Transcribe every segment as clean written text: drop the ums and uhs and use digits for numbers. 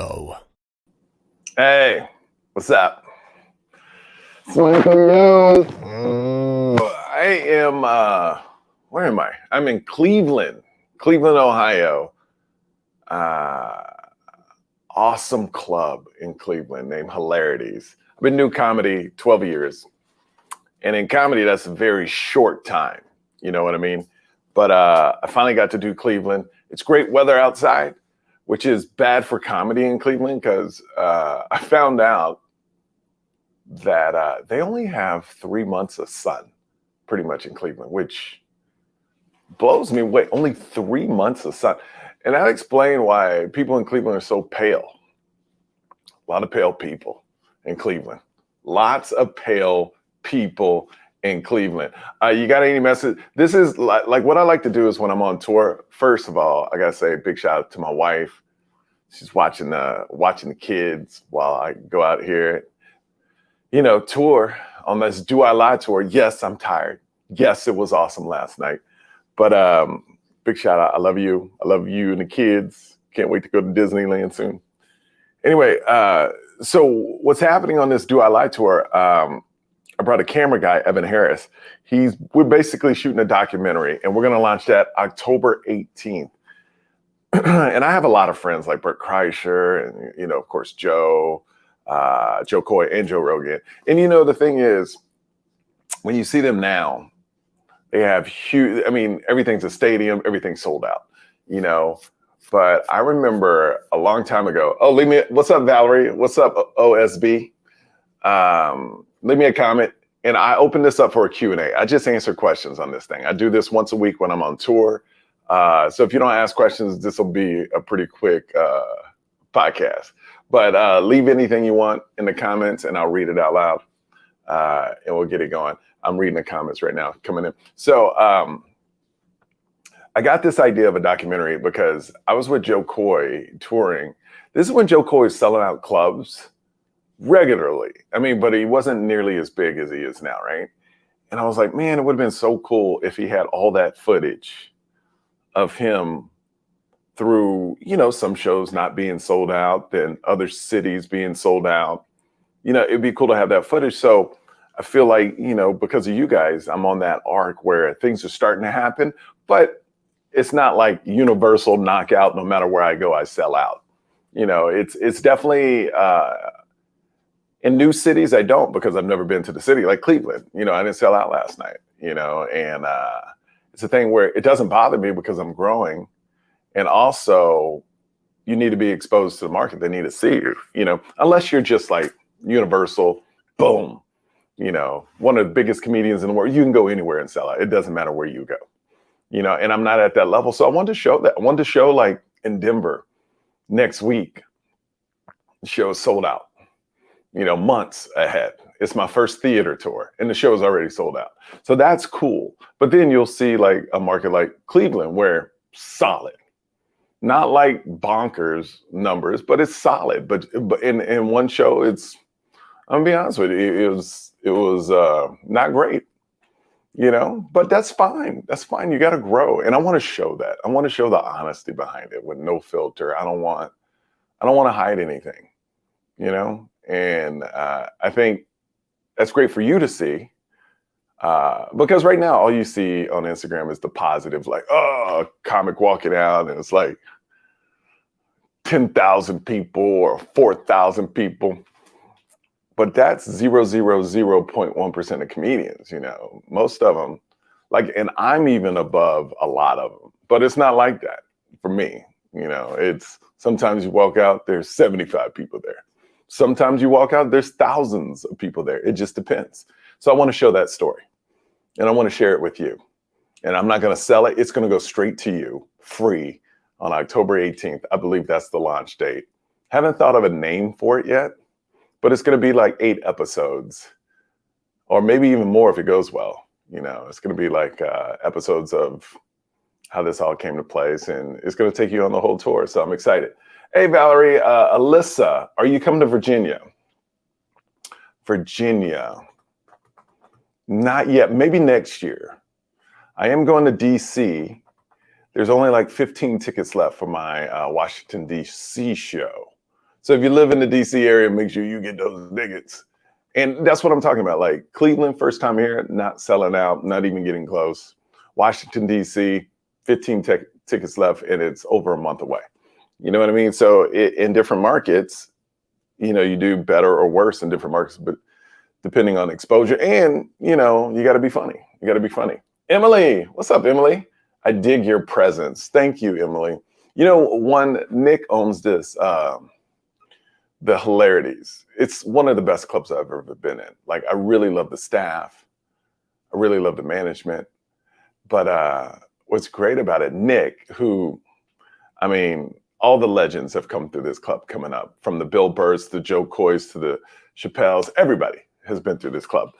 Ohio. Hey, what's up? Yo. I am, where am I? I'm in Cleveland, Ohio. Awesome club in Cleveland named Hilarities. I've been doing comedy 12 years. And in comedy, that's a very short time. You know what I mean? But I finally got to do Cleveland. It's great weather outside, which is bad for comedy in Cleveland because I found out that they only have 3 months of sun pretty much in Cleveland, which blows me away. Only 3 months of sun. And that explains why people in Cleveland are so pale. A lot of pale people in Cleveland. Lots of pale people in Cleveland. You got any message? This is like what I like to do is when I'm on tour. First of all, I gotta say a big shout out to my wife. She's watching the kids while I go out here. You know, tour on this Do I Lie tour. Yes, I'm tired. Yes, it was awesome last night. But big shout out. I love you. I love you and the kids. Can't wait to go to Disneyland soon. Anyway, so what's happening on this Do I Lie tour? I brought a camera guy, Evan Harris. We're basically shooting a documentary, and we're going to launch that October 18th. And I have a lot of friends like Bert Kreischer and, you know, of course, Joe Coy and Joe Rogan. And, you know, the thing is, when you see them now, they have huge, I mean, everything's a stadium, everything's sold out, you know. But I remember a long time ago, what's up, Valerie? What's up, OSB? Leave me a comment. And I open this up for a Q&A. I just answer questions on this thing. I do this once a week when I'm on tour. So if you don't ask questions, this will be a pretty quick podcast. But leave anything you want in the comments and I'll read it out loud. And we'll get it going. I'm reading the comments right now coming in. So I got this idea of a documentary because I was with Joe Coy touring. This is when Joe Coy was selling out clubs regularly. I mean, but he wasn't nearly as big as he is now, right? And I was like, man, it would have been so cool if he had all that footage of him through, you know, some shows not being sold out, then other cities being sold out. You know, it'd be cool to have that footage. So I feel like, you know, because of you guys, I'm on that arc where things are starting to happen, but it's not like universal knockout. No matter where I go, I sell out. You know, it's definitely in new cities. I don't, because I've never been to the city like Cleveland. You know, I didn't sell out last night, you know, and it's a thing where it doesn't bother me because I'm growing. And also you need to be exposed to the market. They need to see you, you know, unless you're just like universal, boom, you know, one of the biggest comedians in the world. You can go anywhere and sell out. It doesn't matter where you go, you know, and I'm not at that level. So I wanted to show that. I wanted to show like in Denver next week, the show is sold out, you know, months ahead. It's my first theater tour and the show is already sold out. So that's cool. But then you'll see like a market like Cleveland where solid, not like bonkers numbers, but it's solid. But in one show, I'm gonna be honest with you, it was not great, you know, but that's fine. That's fine. You got to grow. And I want to show that. I want to show the honesty behind it with no filter. I don't want to hide anything, you know? And I think that's great for you to see. Because right now, all you see on Instagram is the positive, like, oh, a comic walking out and it's like 10,000 people or 4,000 people. But that's 0.1% of comedians, you know, most of them, like, and I'm even above a lot of them, but it's not like that for me. You know, it's sometimes you walk out, there's 75 people there. Sometimes you walk out, there's thousands of people there. It just depends. So I want to show that story and I want to share it with you. And I'm not going to sell it. It's going to go straight to you free on October 18th. I believe that's the launch date. Haven't thought of a name for it yet, but it's going to be like 8 episodes or maybe even more if it goes well. You know, it's going to be like episodes of how this all came to place, and it's going to take you on the whole tour. So I'm excited. Hey, Valerie, Alyssa, are you coming to Virginia? Virginia, not yet, maybe next year. I am going to DC. There's only like 15 tickets left for my Washington, DC show. So if you live in the DC area, make sure you get those tickets. And that's what I'm talking about. Like Cleveland, first time here, not selling out, not even getting close. Washington, DC, 15 tickets left, and it's over a month away. You know what I mean? So in different markets, you do better or worse in different markets, but depending on exposure. And, you got to be funny. You got to be funny. Emily, what's up, Emily? I dig your presence. Thank you, Emily. Nick owns this, the Hilarities. It's one of the best clubs I've ever been in. Like, I really love the staff. I really love the management. But what's great about it, Nick, all the legends have come through this club coming up, from the Bill Burrs to the Joe Coys to the Chappelles. Everybody has been through this club.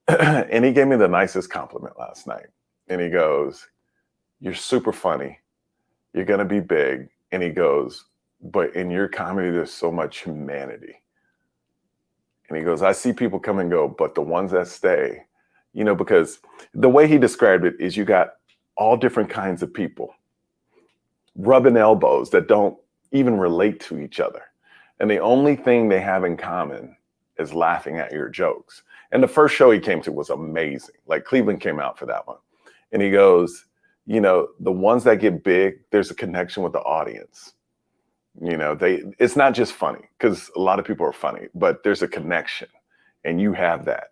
And he gave me the nicest compliment last night. And he goes, "You're super funny. You're going to be big." And he goes, "But in your comedy, there's so much humanity." And he goes, "I see people come and go, but the ones that stay," because the way he described it is you got all different kinds of people rubbing elbows that don't even relate to each other. And the only thing they have in common is laughing at your jokes. And the first show he came to was amazing. Like, Cleveland came out for that one. And he goes, the ones that get big, there's a connection with the audience. It's not just funny, because a lot of people are funny, but there's a connection, and you have that.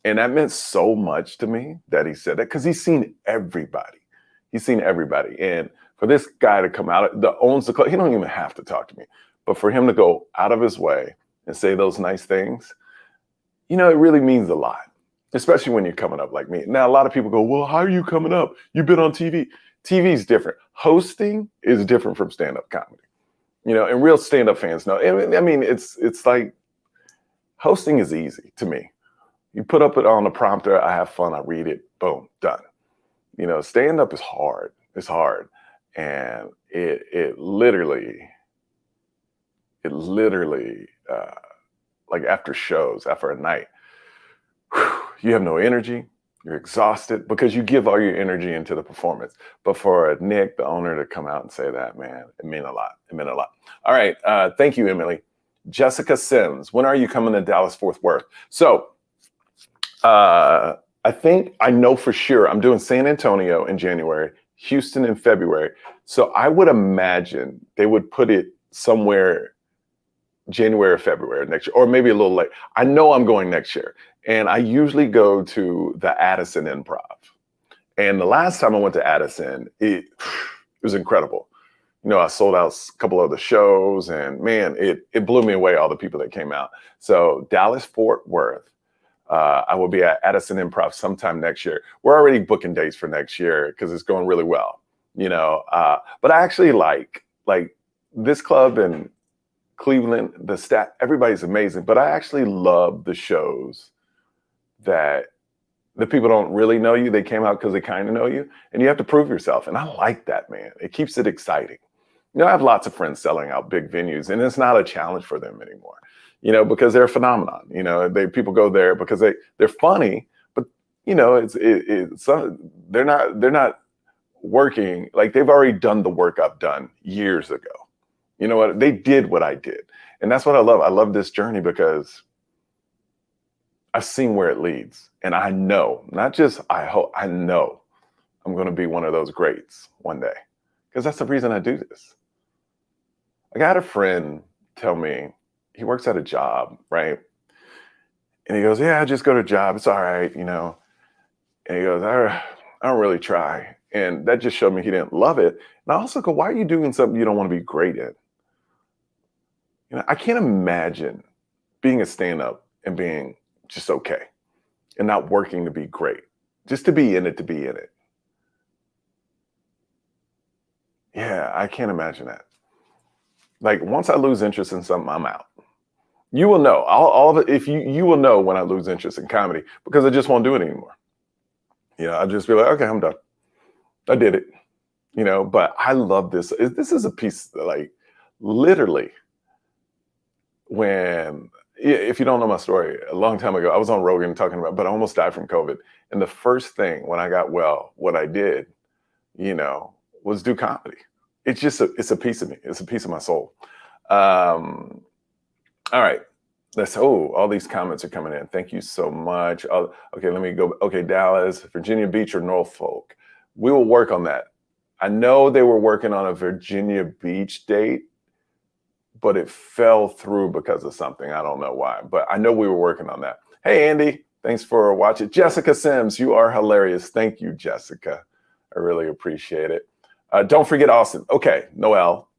And that meant so much to me that he said that, because he's seen everybody. And for this guy to come out that owns the club, he don't even have to talk to me, but for him to go out of his way and say those nice things, it really means a lot, especially when you're coming up like me. Now, a lot of people go, "Well, how are you coming up? You've been on TV." TV is different. Hosting is different from stand-up comedy. And real stand-up fans know. It's like, hosting is easy to me. You put up it on a prompter, I have fun, I read it, boom, done. Stand-up is hard. It's hard. And it literally, like after shows, after a night, you have no energy. You're exhausted because you give all your energy into the performance. But for Nick, the owner, to come out and say that, man, it meant a lot. It meant a lot. All right. Thank you, Emily. Jessica Sims, when are you coming to Dallas-Fort Worth? So I think I know for sure I'm doing San Antonio in January, Houston in February. So I would imagine they would put it somewhere January or February next year, or maybe a little late. I know I'm going next year. And I usually go to the Addison Improv. And the last time I went to Addison, it was incredible. I sold out a couple of the shows, and man, it blew me away, all the people that came out. So Dallas-Fort Worth, I will be at Addison Improv sometime next year. We're already booking dates for next year because it's going really well, but I actually like this club in Cleveland, the staff, everybody's amazing, but I actually love the shows that the people don't really know you. They came out because they kind of know you, and you have to prove yourself. And I like that, man. It keeps it exciting. I have lots of friends selling out big venues, and it's not a challenge for them anymore, because they're a phenomenon. People go there because they're funny, but they're not working. Like, they've already done the work I've done years ago. You know what? They did what I did. And that's what I love. I love this journey because I've seen where it leads. And I know, not just I hope, I know I'm going to be one of those greats one day. Because that's the reason I do this. I got a friend tell me, he works at a job, right? And he goes, "Yeah, I just go to a job. It's all right, And he goes, I don't really try." And that just showed me he didn't love it. And I also go, why are you doing something you don't want to be great in? I can't imagine being a stand-up and being just okay and not working to be great, just to be in it, to be in it. Yeah, I can't imagine that. Like, once I lose interest in something, I'm out. You will know. All of it. If you will know when I lose interest in comedy, because I just won't do it anymore. I'll just be like, okay, I'm done. I did it. But I love this. This is a piece, like, literally, if you don't know my story, a long time ago, I was on Rogan talking about, but I almost died from COVID. And the first thing when I got well, what I did, was do comedy. It's just it's a piece of me. It's a piece of my soul. All right. All these comments are coming in. Thank you so much. Okay, let me go. Okay, Dallas, Virginia Beach, or Norfolk. We will work on that. I know they were working on a Virginia Beach date, but it fell through because of something. I don't know why, but I know we were working on that. Hey, Andy, thanks for watching. Jessica Sims, you are hilarious. Thank you, Jessica. I really appreciate it. Don't forget Austin. Okay, Noel.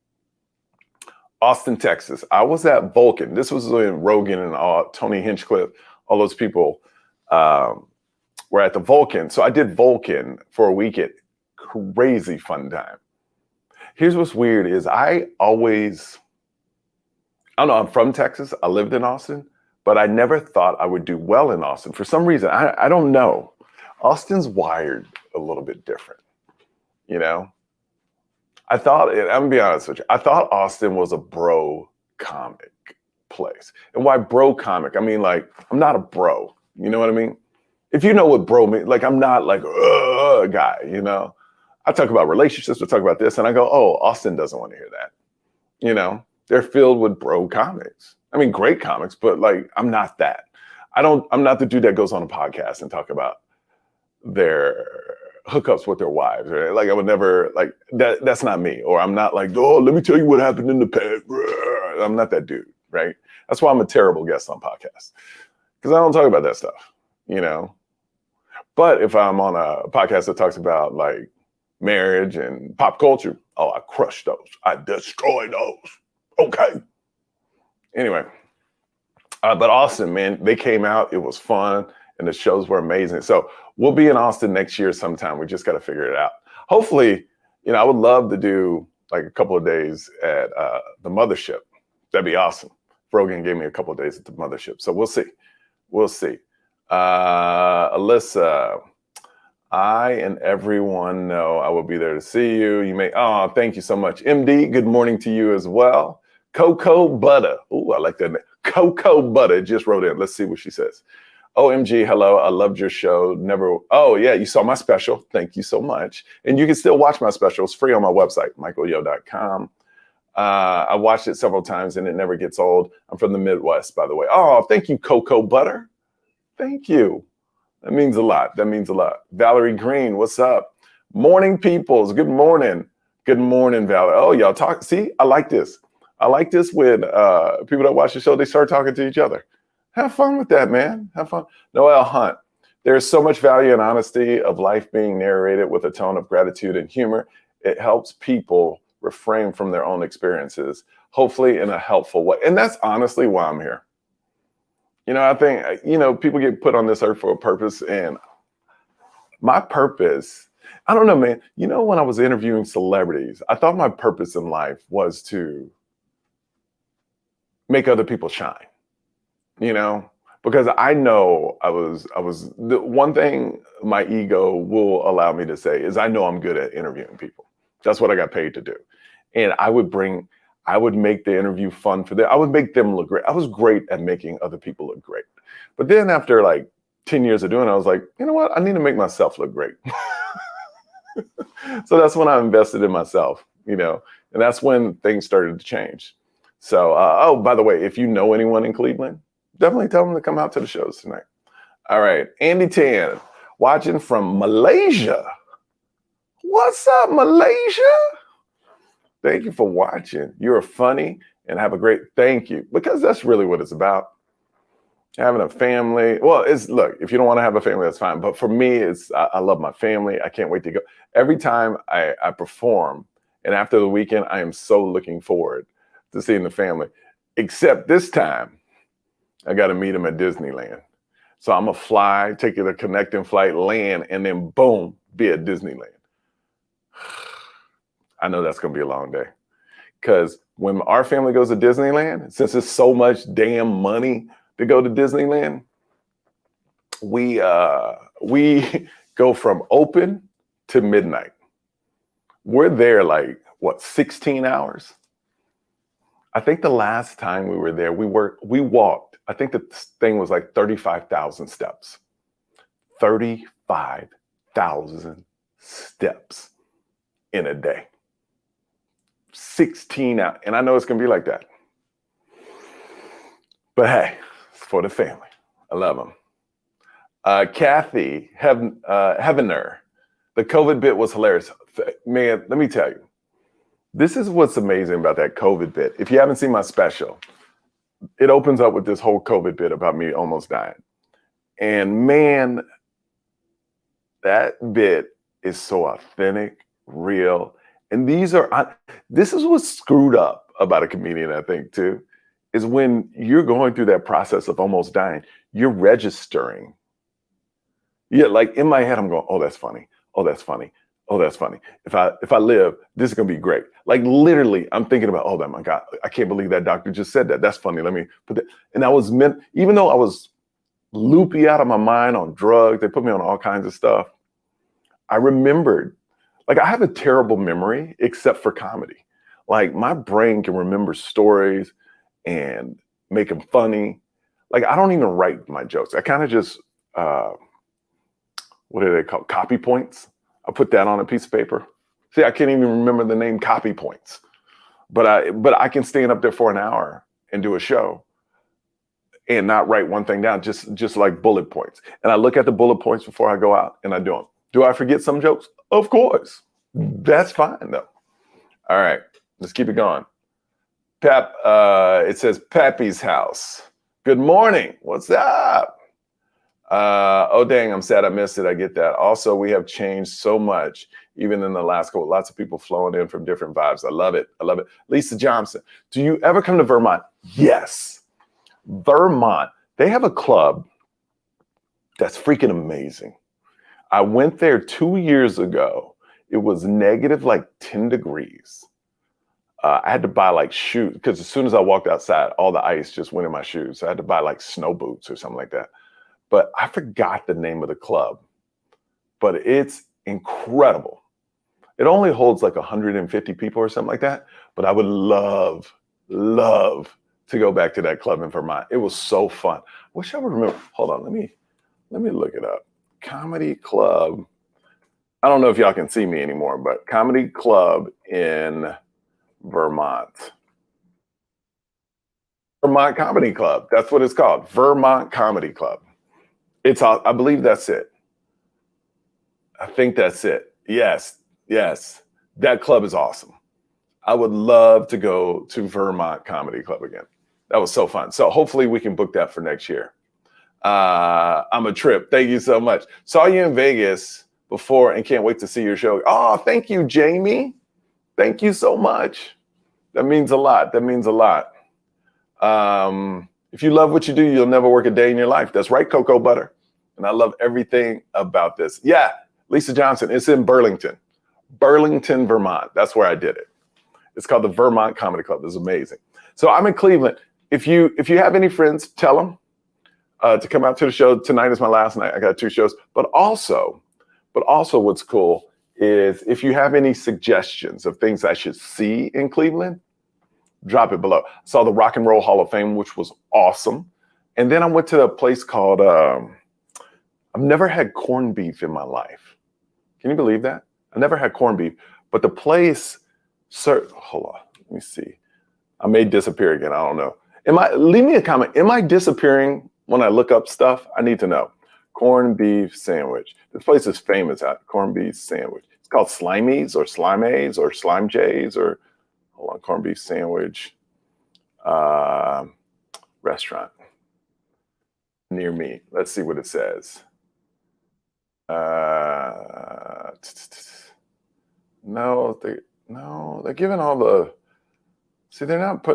Austin, Texas. I was at Vulcan. This was when Rogan and Tony Hinchcliffe, all those people were at the Vulcan. So I did Vulcan for a weekend. Crazy fun time. Here's what's weird is I don't know, I'm from Texas. I lived in Austin, but I never thought I would do well in Austin. For some reason, I don't know. Austin's wired a little bit different, you know? I'm gonna be honest with you. I thought Austin was a bro comic place. And why bro comic? I mean, like, I'm not a bro. You know what I mean? If you know what bro means, like, I'm not like a guy, you know? I talk about relationships, I talk about this, and I go, oh, Austin doesn't want to hear that. You know, they're filled with bro comics. I mean, great comics, but like, I'm not that. I'm not the dude that goes on a podcast and talk about their hookups with their wives, or like I would never like that. That's not me. Or I'm not like, oh, let me tell you what happened in the past. I'm not that dude, right? That's why I'm a terrible guest on podcasts, because I don't talk about that stuff, you know. But if I'm on a podcast that talks about like marriage and pop culture, oh, I crush those. I destroy those. Okay. Anyway, but Austin, man, they came out. It was fun, and the shows were amazing. So we'll be in Austin next year sometime. We just got to figure it out. Hopefully, you know, I would love to do like a couple of days at the mothership. That'd be awesome. Rogan gave me a couple of days at the mothership. So we'll see. We'll see. Alyssa, I and everyone know I will be there to see you. You may, oh, thank you so much. MD, good morning to you as well. Cocoa Butter. Oh, I like that name. Cocoa Butter just wrote in. Let's see what she says. OMG, hello. I loved your show. Oh, yeah, you saw my special. Thank you so much. And you can still watch my special. It's free on my website, michaelyo.com. I watched it several times and it never gets old. I'm from the Midwest, by the way. Oh, thank you, Cocoa Butter. Thank you. That means a lot. That means a lot. Valerie Green, what's up? Morning, peoples. Good morning. Good morning, Valerie. Oh, y'all talk. See, I like this. I like this when people that watch the show, they start talking to each other. Have fun with that, man. Have fun. Noel Hunt. There is so much value and honesty of life being narrated with a tone of gratitude and humor. It helps people refrain from their own experiences, hopefully in a helpful way. And that's honestly why I'm here. You know, I think, you know, people get put on this earth for a purpose, and my purpose, I don't know, man. You know, when I was interviewing celebrities, I thought my purpose in life was to make other people shine, you know, because I know the one thing my ego will allow me to say is I know I'm good at interviewing people. That's what I got paid to do. And I would make the interview fun for them. I would make them look great. I was great at making other people look great. But then after like 10 years of doing it, I was like, you know what? I need to make myself look great. So that's when I invested in myself, you know, and that's when things started to change. So, oh, by the way, if you know anyone in Cleveland, definitely tell them to come out to the shows tonight. All right. Andy Tan, watching from Malaysia. What's up, Malaysia? Thank you for watching. You're funny and have a great, thank you. Because that's really what it's about. Having a family. Well, look, if you don't want to have a family, that's fine. But for me, I love my family. I can't wait to go. Every time I perform, and after the weekend, I am so looking forward to seeing the family. Except this time, I got to meet them at Disneyland. So I'm going to fly, take the connecting flight, land, and then boom, be at Disneyland. I know that's going to be a long day. Because when our family goes to Disneyland, since it's so much damn money to go to Disneyland, we go from open to midnight. We're there like, what, 16 hours? I think the last time we were there, we walked. I think the thing was like 35,000 steps. 35,000 steps in a day. 16 hours. And I know it's going to be like that. But hey, it's for the family. I love them. Kathy Heavener, the COVID bit was hilarious. Man, let me tell you, this is what's amazing about that COVID bit. If you haven't seen my special, it opens up with this whole COVID bit about me almost dying. And man, that bit is so authentic, real. And this is what's screwed up about a comedian, I think, too, is when you're going through that process of almost dying, you're registering. Yeah, like in my head, I'm going, oh, that's funny. Oh, that's funny. Oh, that's funny. If I live, this is gonna be great. Like literally, I'm thinking about, oh, my God, I can't believe that doctor just said that. That's funny. Let me put that. And I was meant, even though I was loopy out of my mind on drugs, they put me on all kinds of stuff. I remembered, like I have a terrible memory except for comedy. Like my brain can remember stories and make them funny. Like I don't even write my jokes. I kind of just, what do they call copy points? I put that on a piece of paper. See, I can't even remember the name copy points, but I can stand up there for an hour and do a show and not write one thing down, just like bullet points. And I look at the bullet points before I go out and I do them. Do I forget some jokes? Of course. That's fine though. All right, let's keep it going. It says Pappy's house. Good morning. What's up? Oh, dang, I'm sad I missed it. I get that. Also, we have changed so much, even in the last couple, lots of people flowing in from different vibes. I love it. I love it. Lisa Johnson, do you ever come to Vermont? Yes. Vermont, they have a club that's freaking amazing. I went there 2 years ago. It was negative like 10 degrees. I had to buy like shoes because as soon as I walked outside, all the ice just went in my shoes. So I had to buy like snow boots or something like that. But I forgot the name of the club, but it's incredible. It only holds like 150 people or something like that. But I would love to go back to that club in Vermont. It was so fun. Wish I would remember. Hold on, let me look it up. Comedy club. I don't know if y'all can see me anymore, but comedy club in Vermont. Vermont Comedy Club. That's what it's called. Vermont Comedy Club. I believe that's it. I think that's it. Yes. That club is awesome. I would love to go to Vermont Comedy Club again. That was so fun. So hopefully we can book that for next year. I'm a trip. Thank you so much. Saw you in Vegas before and can't wait to see your show. Oh, thank you, Jamie. Thank you so much. That means a lot. That means a lot. If you love what you do, you'll never work a day in your life. That's right, Cocoa Butter. And I love everything about this. Yeah, Lisa Johnson, it's in Burlington, Vermont. That's where I did it. It's called the Vermont Comedy Club. It's amazing. So I'm in Cleveland. If you have any friends, tell them to come out to the show. Tonight is my last night. I got 2 shows. But also what's cool is if you have any suggestions of things I should see in Cleveland, drop it below. I saw the Rock and Roll Hall of Fame, which was awesome. And then I went to a place called, I've never had corned beef in my life. Can you believe that? I never had corned beef, but the place, hold on, let me see. I may disappear again, I don't know. Leave me a comment. Am I disappearing when I look up stuff? I need to know. Corned beef sandwich. This place is famous at corned beef sandwich. It's called Slimey's or Slime's or Slime J's or, hold on, corned beef sandwich restaurant near me. Let's see what it says. No, they're giving all the, see, they're not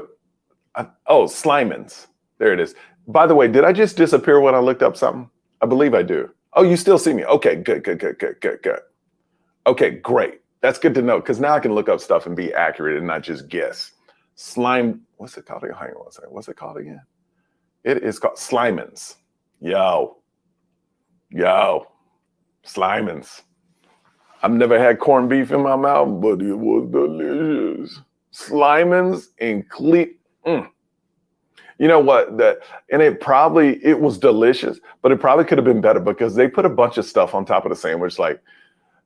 Sliman's. There it is. By the way, did I just disappear when I looked up something? I believe I do. Oh, you still see me. Okay, good. Okay, great. That's good to know because now I can look up stuff and be accurate and not just guess. Slime, what's it called again? Hang on one second. What's it called again? It is called Sliman's. Yo, Sliman's. I've never had corned beef in my mouth, but it was delicious. Sliman's in Cleveland. You know what? It was delicious, but it probably could have been better because they put a bunch of stuff on top of the sandwich, like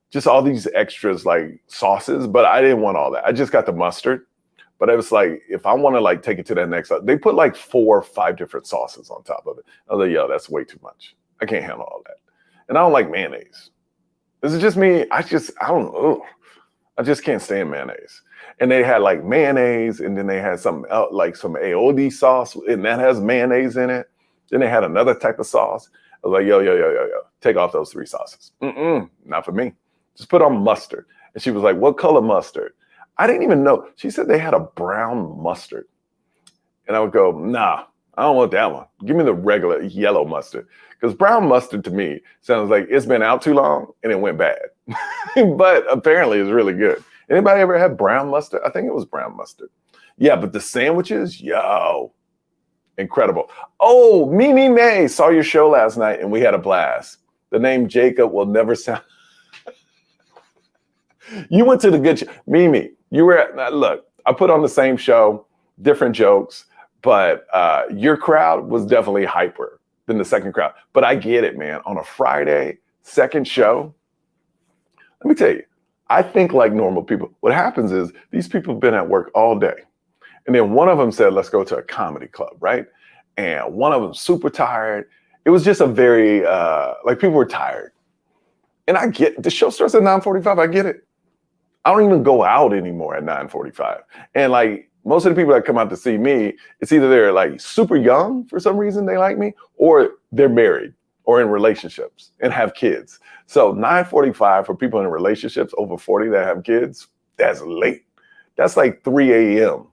just all these extras, like sauces. But I didn't want all that. I just got the mustard. But it was like, if I want to like take it to that next level, they put like 4 or 5 different sauces on top of it. I was like, yo, that's way too much. I can't handle all that. And I don't like mayonnaise. This is just me. I don't know. I just can't stand mayonnaise. And they had like mayonnaise, and then they had some like some aioli sauce, and that has mayonnaise in it. Then they had another type of sauce. I was like, yo, take off those 3 sauces. Not for me. Just put on mustard. And she was like, what color mustard? I didn't even know. She said they had a brown mustard. And I would go, nah, I don't want that one. Give me the regular yellow mustard. Because brown mustard to me sounds like it's been out too long and it went bad. But apparently it's really good. Anybody ever had brown mustard? I think it was brown mustard. Yeah, but the sandwiches, yo, incredible. Oh, Mimi May saw your show last night and we had a blast. The name Jacob will never sound. You went to the good show. Mimi, you were at, look, I put on the same show, different jokes, but your crowd was definitely hyper than the second crowd. But I get it, man. On a Friday, second show, let me tell you, I think like normal people. What happens is these people have been at work all day. And then one of them said, let's go to a comedy club, right? And one of them super tired. It was just a very, like people were tired. And I get, the show starts at 9:45, I get it. I don't even go out anymore at 9:45. And like most of the people that come out to see me, it's either they're like super young for some reason they like me, or they're married or in relationships and have kids. So 9:45 for people in relationships over 40 that have kids, that's late. That's like 3 a.m.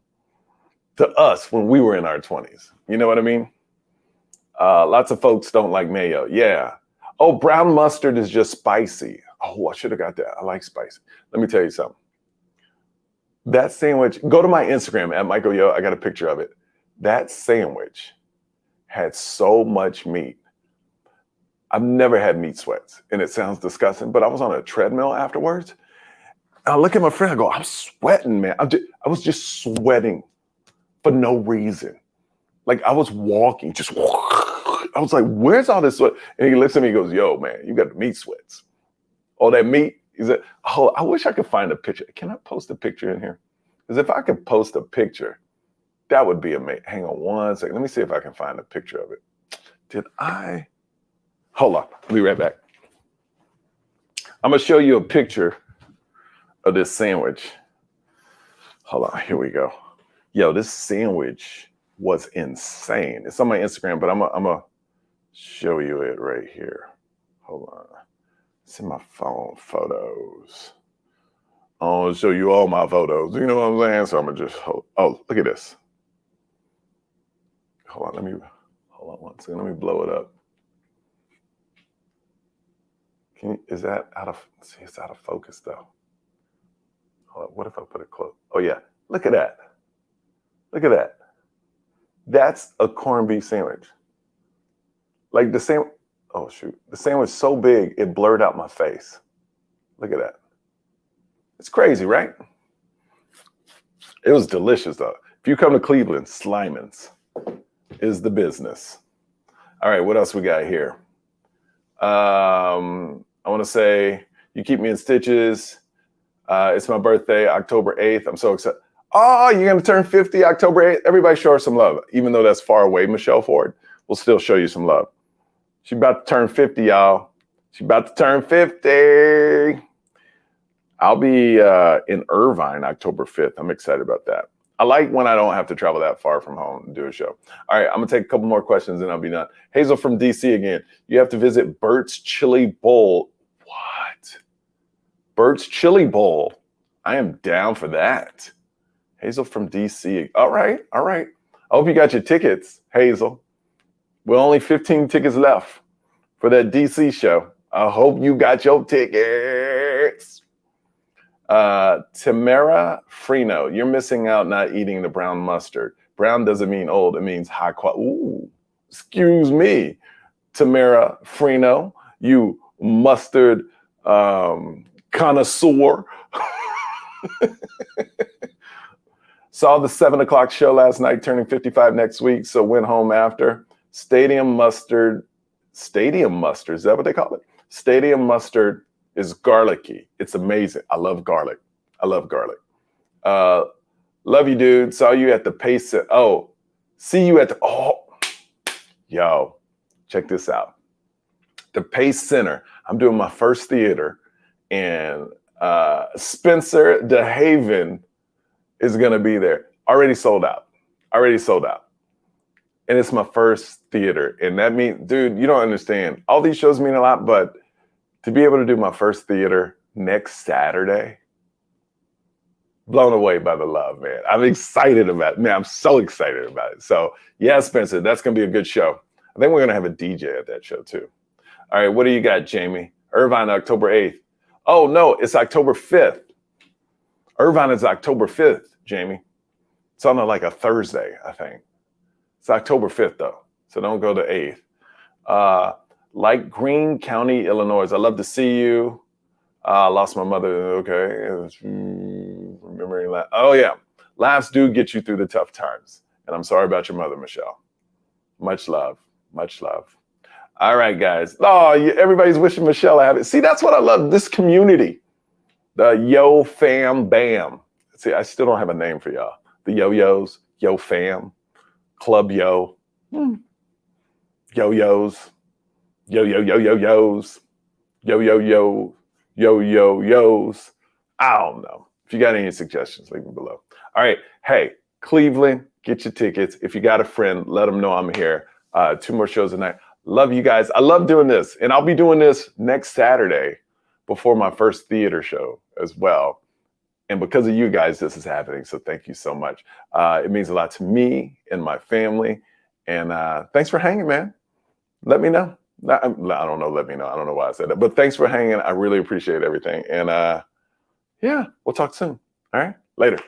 to us when we were in our 20s. You know what I mean? Lots of folks don't like mayo. Yeah. Oh, brown mustard is just spicy. Oh, I should have got that. I like spicy. Let me tell you something. That sandwich, go to my Instagram at Michael Yo. I got a picture of it. That sandwich had so much meat. I've never had meat sweats, and it sounds disgusting, but I was on a treadmill afterwards. And I look at my friend, I go, I'm sweating, man. I was just sweating for no reason. Like I was walking, I was like, where's all this sweat? And he looks at me and goes, yo, man, you got the meat sweats. All that meat. He said, oh, I wish I could find a picture. Can I post a picture in here? Because if I could post a picture, that would be amazing. Hang on one second. Let me see if I can find a picture of it. Did I? Hold on. I'll be right back. I'm going to show you a picture of this sandwich. Hold on. Here we go. Yo, this sandwich was insane. It's on my Instagram, but I'm going to show you it right here. Hold on. It's in my phone photos. I want to show you all my photos. You know what I'm saying? So I'm going to just oh, look at this. Hold on one second. Let me blow it up. Is that out of, see, it's out of focus though. Hold on, what if I put it close? Oh yeah, look at that. Look at that. That's a corned beef sandwich. Like the same, oh shoot. The sandwich so big, it blurred out my face. Look at that. It's crazy, right? It was delicious though. If you come to Cleveland, Slyman's is the business. All right, what else we got here? I want to say you keep me in stitches. It's my birthday, October 8th. I'm so excited. Oh, you're going to turn 50 October 8th? Everybody show her some love. Even though that's far away, Michelle Ford, we'll still show you some love. She's about to turn 50, y'all. She's about to turn 50. I'll be in Irvine October 5th. I'm excited about that. I like when I don't have to travel that far from home to do a show. All right, I'm going to take a couple more questions and I'll be done. Hazel from DC again. You have to visit Bert's Chili Bowl. What? Bert's Chili Bowl. I am down for that. Hazel from DC. All right, all right. I hope you got your tickets, Hazel. We're only 15 tickets left for that DC show. I hope you got your tickets. Tamara Freno, you're missing out not eating the brown mustard. Brown doesn't mean old, it means high quality. Ooh, excuse me, Tamara Freno, you mustard connoisseur. Saw the 7 o'clock show last night, turning 55 next week, so went home after. Stadium mustard, is that what they call it? Stadium mustard is garlicky. It's amazing. I love garlic. Love you, dude. Saw you at the Pace. Oh, see you at the, oh, yo, check this out. The Pace Center. I'm doing my first theater, and Spencer DeHaven is going to be there. Already sold out. Already sold out. And it's my first theater. And that means, dude, you don't understand. All these shows mean a lot, but to be able to do my first theater next Saturday, blown away by the love, man. I'm excited about it. Man, I'm so excited about it. So yeah, Spencer, that's going to be a good show. I think we're going to have a DJ at that show too. All right, what do you got, Jamie? Irvine, October 8th. Oh, no, it's October 5th. Irvine is October 5th, Jamie. It's on like a Thursday, I think. It's October 5th, though, so don't go to 8th. Like Greene County, Illinois. I'd love to see you. Lost my mother. Okay. Remembering that. Oh, yeah. Laughs do get you through the tough times. And I'm sorry about your mother, Michelle. Much love. Much love. All right, guys. Oh, everybody's wishing Michelle a happy. See, that's what I love. This community. The Yo Fam Bam. See, I still don't have a name for y'all. The Yo-Yos, Yo Fam, Club Yo, Yo-Yos, Yo-Yo-Yo-Yo-Yos, Yo-Yo-Yo, Yo-Yo-Yos. I don't know. If you got any suggestions, leave them below. All right. Hey, Cleveland, get your tickets. If you got a friend, let them know I'm here. 2 more shows tonight. Love you guys. I love doing this. And I'll be doing this next Saturday before my first theater show as well. And because of you guys, this is happening. So thank you so much. It means a lot to me and my family. And thanks for hanging, man. Let me know. I don't know. Let me know. I don't know why I said that. But thanks for hanging. I really appreciate everything. And yeah, we'll talk soon. All right. Later.